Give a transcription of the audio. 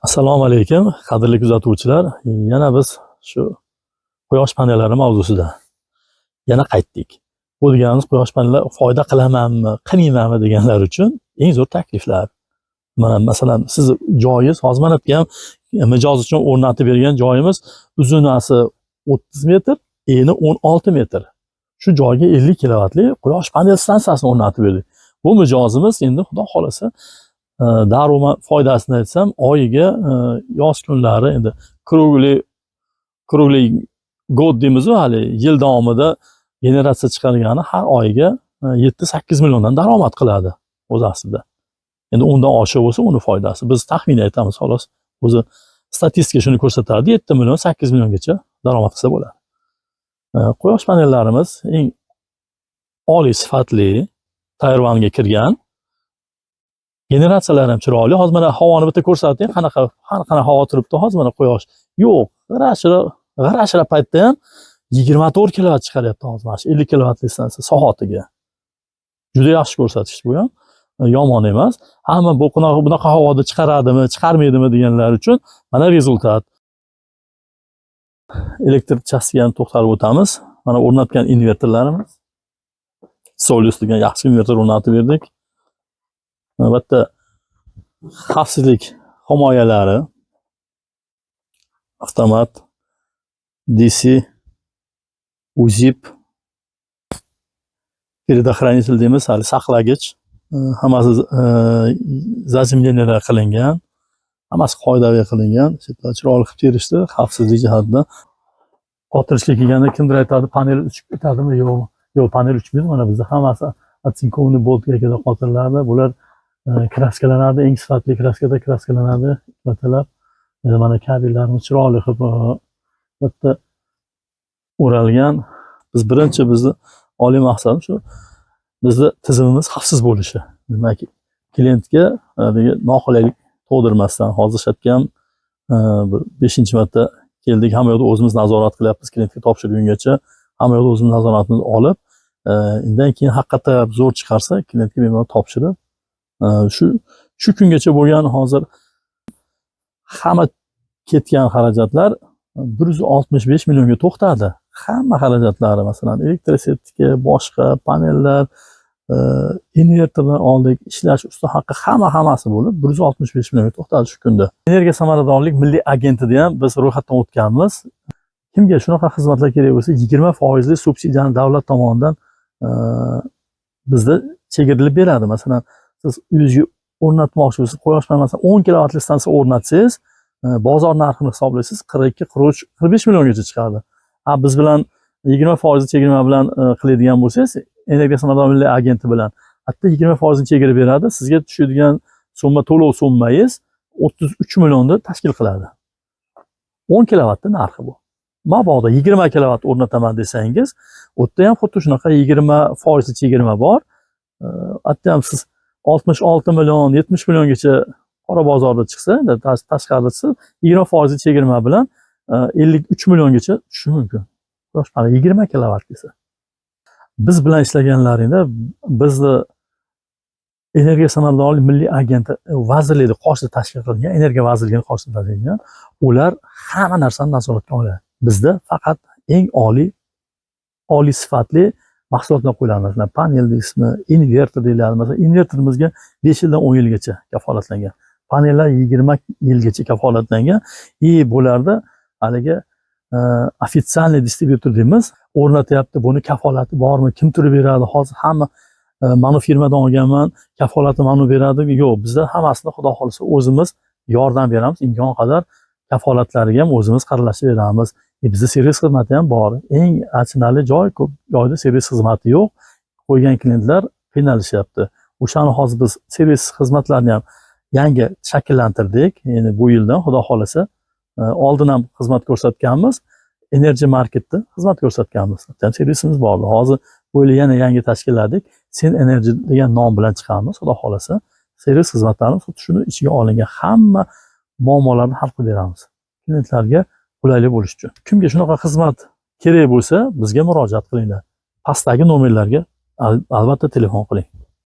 Assalomu alaykum, qadrli kuzatuvchilar. Yana biz shu quyosh panellari mavzusida yana qaytdik. Bu deganimiz quyosh panellari foyda qilamanmi, qilmaymanmi deganlar uchun eng zo'r takliflar. Mana masalan, siz joyingiz hozir mana bu ham mijoz uchun o'rnatib bergan joyimiz uzunasi 30 metr, eni 16 metr. Shu joyga 50 kilovatli quyosh panel stansiyasini o'rnatib berdik. Bu mijozimiz endi xudo xolasa daromad foydasini aytsam, oyiga yoz kunlari endi krugliy god deymiz-ku, hali yil davomida generatsiya chiqargani har oyiga 7-8 milliondan daromad qiladi o'z aslida. Endi undan oshiq bo'lsa uni foydasi. Biz taxmin aytamiz xolos. O'zi statistika shuni ko'rsatadi, 7 million 8 milliongacha daromad qilsa bo'ladi. Quyosh panellarimiz eng oliy sifatli Tayvanga kirgan. Generatsiyalar ham chiroyli. Hozir mana havoni bitta ko'rsating, qanaqa havo turibdi hozir mana quyosh. Yo'q, g'ira-shira paytda ham 24 kilovat chiqaryapti hozir mana 50 kilovatli stansiya soatiga. Juda yaxshi ko'rsatkich bu ham. Yomon emas. Hamma bu bunaqa havoda chiqaradimi, chiqarmaydimi deganlar uchun mana rezultat. Elektr chastigani to'xtatib o'tamiz. Mana o'rnatgan invertorlarimiz. Sol ustiga yaxshi invertor o'rnatib berdik. Albatta xavfsizlik himoyalari, avtomat, DC, UZIP, предохранитель deymiz, hali saqlagich, hammasi zazimleniya qilingan, hammasi qoidaviy qilingan, chiroyli qilib terishdi, xavfsizlik jihatdan. Qotirishga kelganda kimdir aytadi, panel uchib ketadimi? Yo'q, panel uchmaydi. Mana bizda hammasi atsinkovni boltga qotiriladi. Bular kraskalanadi, eng sifatli kraskada kraskalanadi, bittalar. Mana kabellarimiz chiroyli qilib bitta o'ralgan. Biz birinchi bizni oliy maqsadimiz shu, bizni tizimimiz xavfsiz bo'lishi. Demak, klientga noqulaylik tug'dirmasdan, hozir shatgan 5-marta keldik, hamma yoqda o'zimiz nazorat qilyapmiz, klientga topshirgungacha hamma yoqda o'zimiz nazoratimizni olib, undan keyin haqiqatdan zo'r chiqarsa, klientga bemalol topshirib, shu kungacha bo'lgan hozir hamma ketgan xarajatlar 165 millionga to'xtadi. Hamma xarajatlari, masalan, elektroseptika, boshqa panellar, invertordan oldik, ishlash usti haqqi hammasi bo'lib 165 millionga to'xtadi shu kunda. Energiya samaradorlik milliy agentida ham biz ro'yxatdan o'tganmiz. Kimga shunaqa xizmatlar kerak bo'lsa, 20% subsidiyani davlat tomonidan bizda chegirtilib beradi. Masalan, siz uyingizga o'rnatmoqchi bo'lsangiz, quyosh paneli 10 kilovatli stansiya o'rnatsangiz, bozor narxini hisoblaysiz, 42, 43, 45 milliongacha chiqadi. Biz bilan 20% chegirma bilan qiladigan bo'lsangiz, energiya samaradorlik milliy agenti bilan hatto 20% chegirib beradi. Sizga tushadigan summa, to'lov summangiz 33 millionni tashkil qiladi. 10 kilovatni narxi bu. Mabodo 20 kilovat o'rnataman desangiz, u yerda ham xuddi shunaqa 20% chegirma bor. Hatto ham siz 66 million, 70 milliongacha qora bozorda chiqsa, tashqarida chiqsa, 20% chegirma bilan 53 milliongacha tushishi mumkin. Quyosh paneli 20 kilovat desa. Biz bilan ishlaganlaringda bizni energiya samaradorlik milliy agenti vazirlikning qoshida tashkil qilingan, energiya vazirligining qoshida tashkil, ular hamma narsani nazoratga oladi. Bizda faqat eng oliy sifatli mahsulotlar qo'yiladi. Panel deysizmi, invertor deyiladi. Masalan, invertorimizga 5 yildan 10 yilgacha kafolatlangan. Panellar 20 yilgacha kafolatlangan. Bularda haligi ofitsialniy distribyutor deymiz, o'rnatyapti. Buni kafolati bormi? Kim turib beradi? Hozir hamma mana firmadan olganman, kafolati mana beradi. Yo'q, bizda hammasini xudo xolisa o'zimiz yordam beramiz. Imkon qadar kafolatlariga ham o'zimiz qaralashib beramiz. Bizda servis xizmati ham bor. Eng achinarli joy, ko'p joyda servis xizmati yo'q. Qo'ygan klientlar qiynalishyapti. O'shani hozir biz servis xizmatlarini ham yangi shakllantirdik. Ya'ni bu yildan xudo xolasa oldin ham xizmat ko'rsatganmiz, Energy Marketda xizmat ko'rsatganmiz. Ham servisimiz bor. Hozir bu yil yana yangi tashkilladik. Sen Energy degan nom bilan chiqamiz. Xudo xolasa servis xizmatlarimiz xuddi shuni ichiga olingan hamma muammolarni hal qilib beramiz. Klientlarga qulaylik bo'lishi uchun. Kimga shunaqa xizmat kerak bo'lsa, bizga murojaat qilinglar. Pastdagi nomerlarga albatta telefon qiling.